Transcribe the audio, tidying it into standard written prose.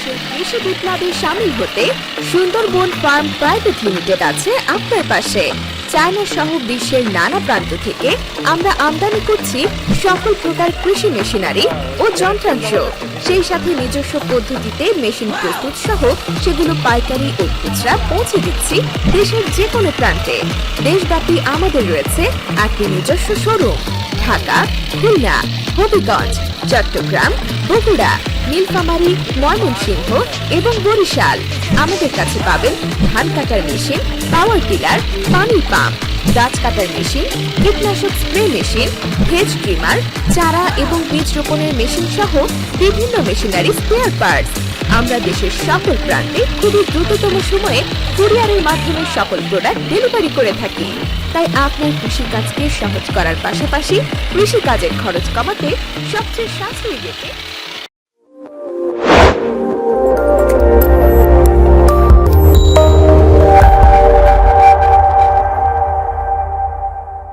দেশের কৃষি বিপ্লবে শামিল হতে সুন্দরবন ফার্ম প্রাইভেট লিমিটেড আছে আপনার পাশে। চায়না সহ বিশ্বের নানা প্রান্ত থেকে আমরা আমদানি করছি সকল প্রকার কৃষি মেশিনারি ও যন্ত্রাংশ, সেই সাথে নিজস্ব পদ্ধতিতে মেশিন প্রস্তুত সহ সেগুলো পাইকারি ও খুচরা পৌঁছে দিচ্ছি দেশের যে কোনো প্রান্তে। দেশব্যাপী আমাদের রয়েছে একটি নিজস্ব শোরুম ঢাকা, খুলনা, হবিগঞ্জ, চট্টগ্রাম, বগুড়া, নীলফামারী, ময়মনসিংহ এবং বরিশাল। আমাদের কাছে পাবেন ধান কাটার মেশিন, পাওয়ার টিলার, পানির পাম্প, গাছ কাটার মেশিন, কীটনাশক স্প্রে মেশিন, ভেজ ট্রিমার, চারা এবং বীজ রোপণের মেশিন সহ বিভিন্ন মেশিনারি স্পেয়ার পার্টস। আমরা দেশের সকল প্রান্তে খুবই দ্রুততম সময়ে কুরিয়ারের মাধ্যমে সকল প্রোডাক্ট ডেলিভারি করে থাকি। তাই আপনার কৃষিকাজকে সহজ করার পাশাপাশি কৃষিকাজের খরচ কমাতে সবচেয়ে সাশ্রয়ী রেটে